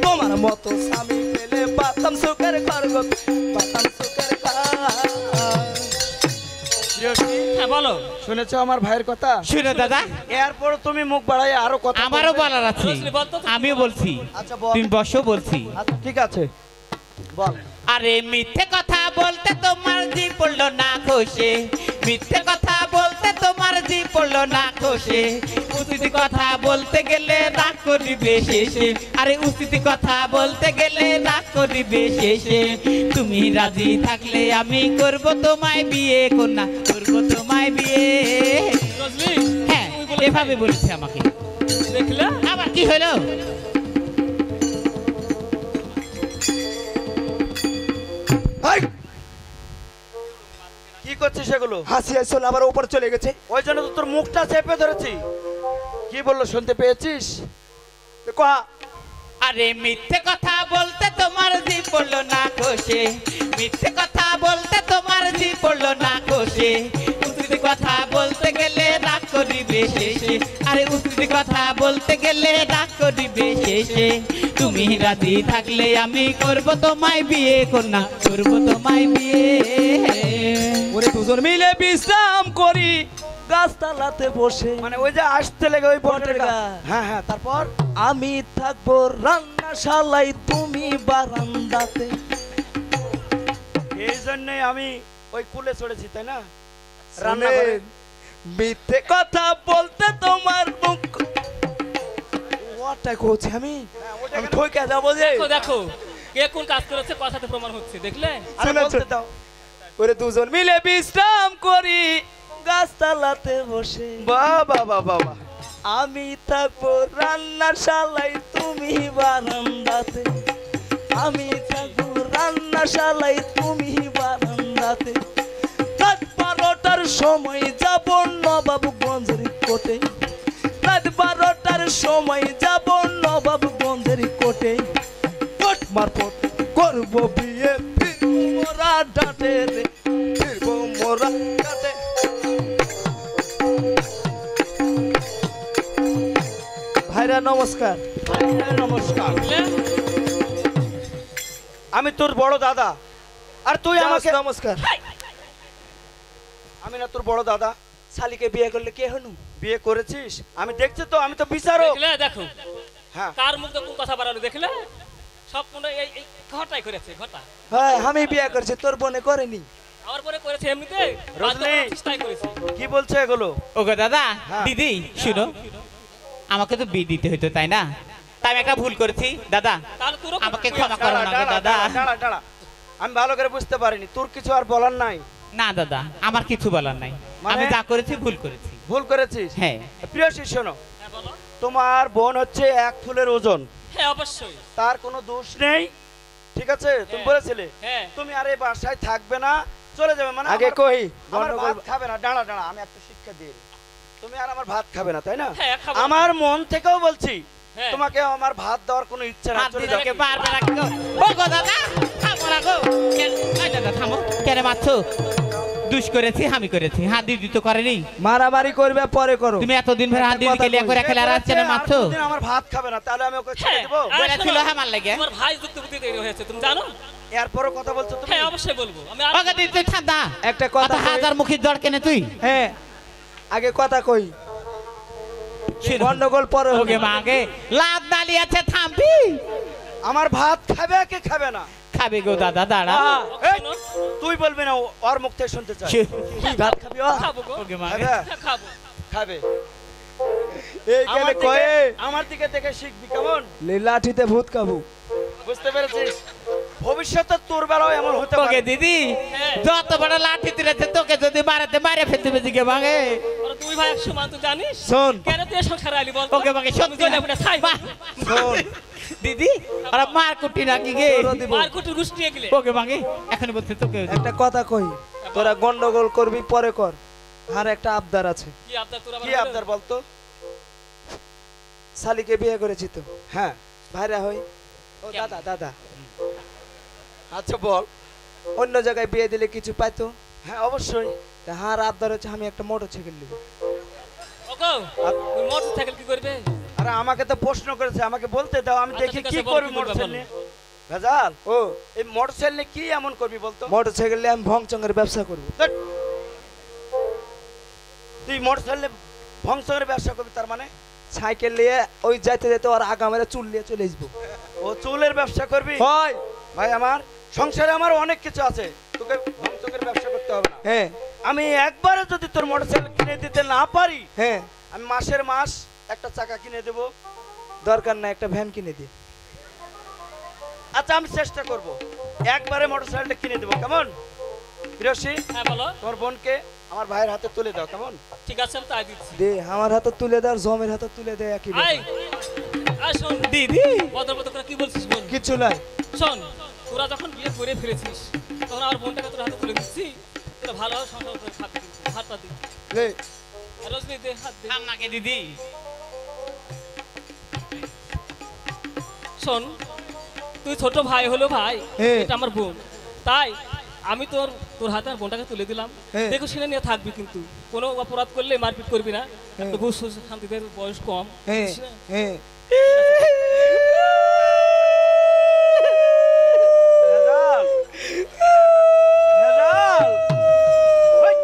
তোমার মতো স্বামী পেলে পাতাম সুখের ঘর গো, পাতাম সুখের ঘর। হ্যাঁ বলো। শুনেছো আমার ভাইয়ের কথা? শুনো দাদা, এরপর তুমি মুখ বাড়াই আরো কথা আমারও বলবে। বলার আছে, রজনী, বল তো তুমি। আমিও বলছি, আচ্ছা বল। তুমি বসো বলছি। আচ্ছা ঠিক আছে বল। আরে মিথ্যে কথা বলতে তোমার জি পড়লো না খসে, মিথ্যে কথা বলতে তোমার জি পড়লো না খসে, উচিত কথা বলতে গেলে রাগ করিবে শেষে, আরে উচিত কথা বলতে গেলে রাগ করিবে শেষে, তুমি রাজি থাকলে আমি করব তোমায় বিয়ে, কন্যা করব তোমায় বিয়ে। রজনী, হ্যাঁ তুমি বলেছিলে। এভাবে বলেছে আমাকে। দেখলে? আবার কি হলো? কি করছিস সেগুলো? হাসি আসলে আবার উপর চলে গেছে। ওই জন্য তো তোর মুখটা চেপে ধরেছি। কি বললো শুনতে পেয়েছিস? কয়া আরে মিথ্যে কথা বলতে তোমার জি পড়লো না খসে, মিথ্যে কথা বলতে তোমার জি পড়লো না খসে, উচিত কথা বলতে গেলে রাগ করিবে শেষে, আরে উচিত কথা বলতে গেলে রাগ করিবে শেষে, তুমি রাজি থাকলে আমি করব তোমায় বিয়ে, কন্যা করব তোমায় বিয়ে। ওরে দুজন মিলে বিশ্রাম করি গাছতলাতে বসে, মানে ওই যে আসতে লেগে ওই বটের বটের গা। গা। হ্যাঁ হ্যাঁ তারপর আমি থাকবো রান্নাশালায়, তুমি বারান্দাতে, এই জন্যই আমি ওই কুলে চড়েছি তাই না? রান্না করে শোনেন, মিথ্যে কথা বলতে তোমার মুখ ওটা কোচ আমি আমি ঠকে যাবো যে। দেখো দেখো, কে কোন কাজ করেছে কথাতে প্রমাণ হচ্ছে, দেখলে? আরে শুনেন, বলতে দাও। ওরে দুজন মিলে বিশ্রাম করি গাছতলাতে বসে, বাবা বাবা বাবা আমি থাকবো রান্নাশালায়, তুমি বারান্দাতে, আমি থাকবো রান্নাশালায়, তুমি বারান্দাতে, রাত 12টার সময় যাব নবাবগঞ্জের কোটে, রাত 12টার সময় যাব নবাবগঞ্জের কোটে, কোট মারফত করবো বিয়ে, ফিরবো মোরা ডাটে রে, ফিরবো মোরা ডাটে। ভাইরা নমস্কার। নমস্কার। দেখলে? আমি তোর বড় দাদা আর তুই আমাকে নমস্কার। আমি না তোর বড় দাদা? শালিকে বিয়ে করলে কে হনু? বিয়ে করেছিস? আমি দেখছি তো, আমি তো বিচারক। দেখলে? দেখো হ্যাঁ কার মুখ দিয়ে কোন কথা বাড়ালো, দেখলে? সব মনে হয় এই ঘটাই করেছে, ঘটা। হ্যাঁ আমি বিয়ে করছি, তোর বোনে করেনি। আমার পরে করেছে এমনিতে, রজনী। চেষ্টাই করেছে। কি বলছে এগুলো? ওগো দাদা, হ্যাঁ। দিদি শুনো, আমাকে তো বিয়ে দিতে হতো তাই না? তাই আমি একটা ভুল করেছি দাদা, তাহলে তোরও আমাকে ক্ষমা করো দাঁড়া, না গো দাঁড়া, দাদা। দাঁড়া, দাঁড়া, দাঁড়া। আমি ভালো করে বুঝতে পারিনি, তোর কিছু আর বলার নাই? না দাদা, আমার কিছু বলার নাই, মানে? আমি যা করেছি ভুল করেছি। ভুল করেছিস? হ্যাঁ। প্রিয় শিষ্য, শোনো, হ্যাঁ, বলো। তোমার বোন হচ্ছে এক ফুলের ওজন, হ্যাঁ অবশ্যই। তার কোনো দোষ নেই, ঠিক আছে? তুমি হ্যাঁ। বলেছিলে হ্যাঁ। তুমি আর এই বাসায় থাকবে না, চলে যাবে, মানে আগে আমার- কই আমার গন্ডগোল। ভাত খাবে না। দাঁড়া দাঁড়া, আমি একটা শিক্ষা দিই, তুমি আর আমার ভাত খাবে না তাই না? হ্যাঁ, খাবো। আমার মন থেকেও বলছি হ্যাঁ। তোমাকে আমার ভাত দেওয়ার কোনো ইচ্ছা নাই, হাত চলে দিলে যাও। কে পারবে না কেউ। ও গো দাদা থামো না গো। এই দাদা থামো, কেন মারছো? দুষ করেছি, আমি করেছি, হাত দিদি তো করেনি। মারামারি করবে পরে করো। তুমি এতদিন ধরে হাত দিদি খেলে করে খেলে আর আসছে না মারছো। আর কোনদিন আমার ভাত খাবে না, তাহলে আমি ওকে ছেড়ে হ্যাঁ, দেবো? আর বলেছিল শোনো, আমার লাগে। তোমার ভাই যুক্ত বুদ্ধি তৈরি হয়েছে তুমি জানো? এরপরও কথা বলছো তুমি? হ্যাঁ অবশ্যই বলবো আমি। ওকে দিদি তুই ঠান্ডা একটা কথা কই। হাজার মুখের জ্বর কেনে তুই। হ্যাঁ, আগে কথা কই, গন্ডগোল পরে হবে। ওকে মাগে লাভ দালি আছে, থামবি? আমার ভাত খাবে কে খাবে না? খাবে গো দাদা, দাঁড়া। এই, তুই বলবি না, ওর মুখ থেকে শুনতে চাই। তুই ভাত খাবি? খাবো গো। ওকে মাগে খাবে? হ্যাঁ, খাবো। খাবে। আমার দিকে দেখে শিখবি, কেমন? লাঠিতে ভূত কাবু, বুঝতে পেরেছিস? ভবিষ্যতে তোর বেলাও এমন হতে ওকে পারে। দিদি হ্যাঁ। যত বড় লাঠি তুলেছে তোকে যদি মারাতে মারে ফেলতে দিকে ভাঙে। ওরা তুই ভাই 100 মান তুই জানিস? শোন, কেন তুই এই সংসারে আলি বল? ওকে মাগে সত্যি তুই জলে ছাই। শোন, দিদি ওরা মার কুটি নাকি গে। তোরও দিব। মার কুটু গুষ্টি গেলে। ওকে মাগে এখন বলতে তোকে একটা কথা কই, তোরা গন্ডগোল করবি পরে কর। আর একটা আবদার আছে। কি আবদার তোর আবার? কি আবদার বলতো? শালিকে বিয়ে করেছি তো। হ্যাঁ, ভাইরা হই। ও দাদা, দাদা। আচ্ছা বল, অন্য জায়গায় বিয়ে দিলে কিছু পাইতো? হ্যাঁ অবশ্যই। হ্যাঁ, আবদার হচ্ছে আমি একটা মোটরসাইকেল নিব। ওগো তুই মোটরসাইকেল কি করবে? আরে আমাকে তো প্রশ্ন করেছে, আমাকে বলতে দাও, আমি আচ্ছা, দেখি ঠিক কি আছে, বল, করবি কি করবে, মোটরসাইকেল বলো। নিয়ে। ভেজাল? ও এই মোটরসাইকেল নিয়ে কি এমন করবি বলতো? মোটরসাইকেল নিয়ে আমি ভংচঙের ব্যবসা করব। তুই মোটরসাইকেল নিয়ে ভংচঙের ব্যবসা করবি তার মানে? সাইকেল নিয়ে ওই যাইতে যেতে ওর আগা মেরে চুল নিয়ে চলে আসবো। ও চুলের ব্যবসা করবি? হয় ভাই, আমার সংসারে আমার অনেক কিছু আছে, তোকে ভংচঙের ব্যবসা করতে হবে না। হ্যাঁ, আমি একবারে যদি তোর মোটরসাইকেল কিনে দিতে না পারি, হ্যাঁ আমি মাসের মাস একটা চাকা কিনে দেব। দরকার না একটা ভ্যান কিনে দি। আচ্ছা আমি চেষ্টা করব, একবারে মোটরসাইকেলটা কিনে দেবো, কেমন? হিরোশি, হ্যাঁ বলো। তোমার বোনকে আমার ভাইয়ের হাতে তুলে দাও, কেমন? ঠিক আছে আমি তাই দিচ্ছি। দে, আমার হাতে তুলে দাও, জমের হাতে তুলে দে, একই আই আই শোন দিদি বদর বদর করে কি বলছিস বল? কিছু নাই। শোন তোরা যখন বিয়ে করে ফেলেছিস তখন আমার বোনটাকে তোর হাতে তুলে দিচ্ছি, তোরা ভালোভাবে সংসার করে খাবি, হাতটা দি। লে, আর রজনী দে, হাত দে। থাম নাকি দিদি। শোন তুই ছোট ভাই হলো ভাই, হ্যাঁ। এটা আমার বোন, তাই আমি তোর হাতে আমার বোনটাকে তুলে দিলাম। হ্যাঁ। দেখো শুনে নিয়ে থাকবি, কিন্তু কোনো অপরাধ করলে মারপিট করবি না। একটু ঘুষ শান্তিতে, বয়স কম। হ্যাঁ বুঝছিস না? হ্যাঁ। ভেজাল, ভেজাল। ওই,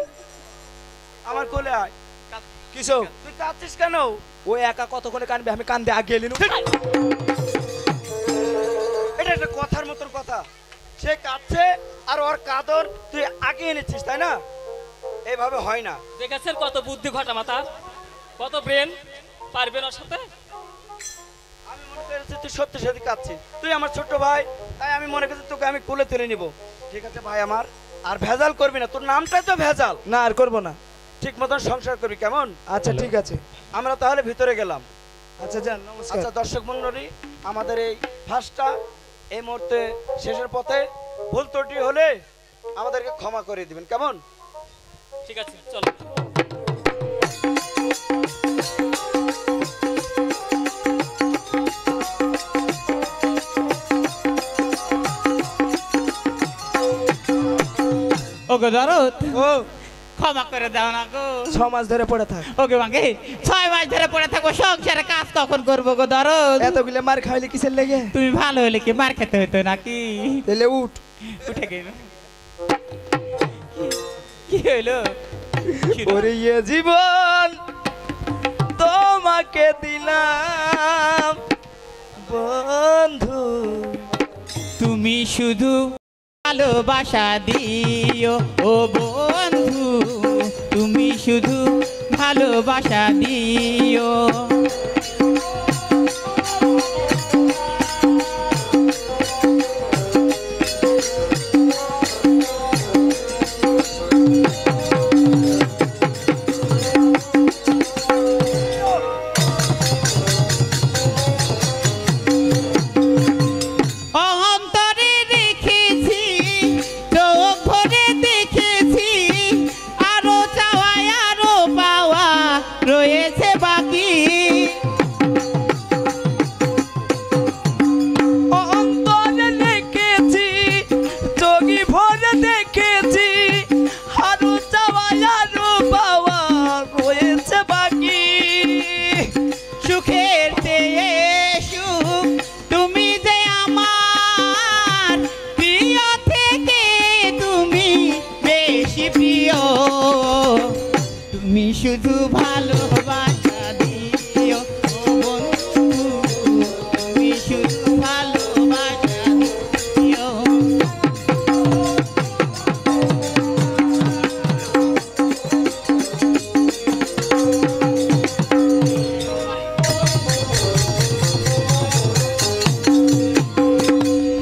আমার কোলে আয়। কিসো তুই কাঁদছিস কেন? ও একা কতক্ষণে কানবে, আমি কান্দে আগে এলি। এটা একটা কথার মতন কথা। সে কাঁদছে আর ওর কাঁদন তুই আগে এনেছিস, তাই না? এইভাবে হয় না। দেখেছেন কত বুদ্ধি ঘটা মাথা, কত ব্রেন, পারবেন ওর সাথে? আমি মনে করেছি তুই সত্যি সত্যি কাঁদছিস। তুই আমার ছোট্ট ভাই, তাই আমি মনে করছি তোকে আমি কোলে তুলে নিব। ঠিক আছে ভাই আমার, আর ভেজাল করবি না, তোর নামটাই তো ভেজাল। না আর করবো না, ঠিক মতন সংসার করবি, কেমন? আচ্ছা ঠিক আছে, আমরা তাহলে ভিতরে গেলাম। আচ্ছা যান, নমস্কার। আচ্ছা দর্শক মণ্ডলী, আমাদের এই ফাঁসটা এই মুহূর্তে শেষের পথে। ভুল ত্রুটি হলে আমাদেরকে ক্ষমা করে দিবেন, কেমন? ঠিক আছে চলো। ওকে দরদ ও ক্ষমা করে দাও না গো। 6 মাস ধরে পড়ে থাক। ওকে মাগে 6 মাস ধরে পড়ে থাকবো, সংসারে কাজ কখন করবো গো দরদ? এতগুলো মার খাইলে কিসের লেগে? তুমি ভালো হলে কি মার খেতে হতো নাকি? তাহলে উঠ। উঠে গেল। কি হইলো? ওরে এ জীবন তোমাকে দিলাম বন্ধু, তুমি শুধু ভালোবাসা দিও ও বন্ধু, তুমি শুধু ভালোবাসা দিও। অন্তরে রেখেছি, চোখ ভরে দেখেছি, আরো চাওয়া আরো পাওয়া রয়েছে বাকি। প্রিয় তুমি শুধু ভালোবাসা দিও ও বন্ধু তুমি শুধু ভালোবাসা দিও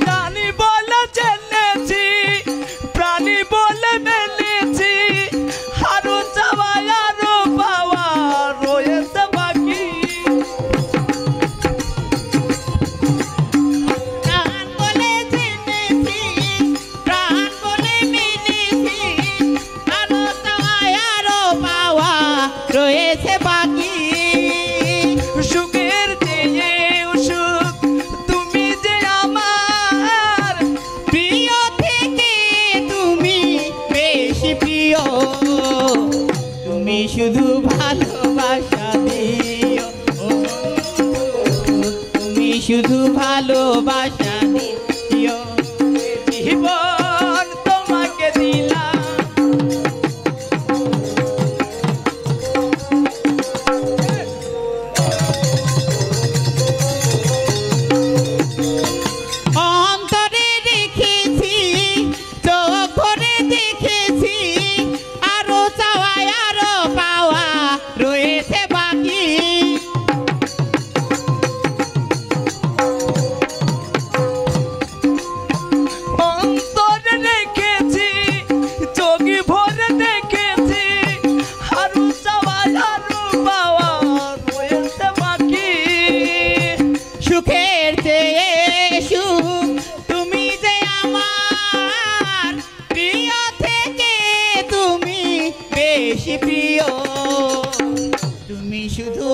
প্রাণী বলে জেনেছি প্রাণী বলে মেনেছি আরো চাওয়া আরো পাওয়া রয়েছে বাকি প্রাণ বলে জেনেছি প্রাণ বলে মেনেছি আরো চাওয়া আরো পাওয়া রয়েছে বাকি সুখের চেয়ে সুখ তুমি যে আমার প্রিয় থেকে তুমি বেশি প্রিয় তুমি শুধু ভালোবাসা দিও ও বন্ধু তুমি শুধু ভালোবাসা দিও জীবন তোমাকে দিলাম অন্তরে রেখেছি চোখ ভরে দেখেছি আরো চাওয়া আরো পাওয়া রয়েছে বাকি অন্তরে রেখেছি চোখ ভরে দেখেছি আরো চাওয়া আরো পাওয়া রয়েছে বাকি সুখের চেয়ে সুখ তুমি যে আমার প্রিয় থেকে তুমি বেশি প্রিয় তুমি শুধু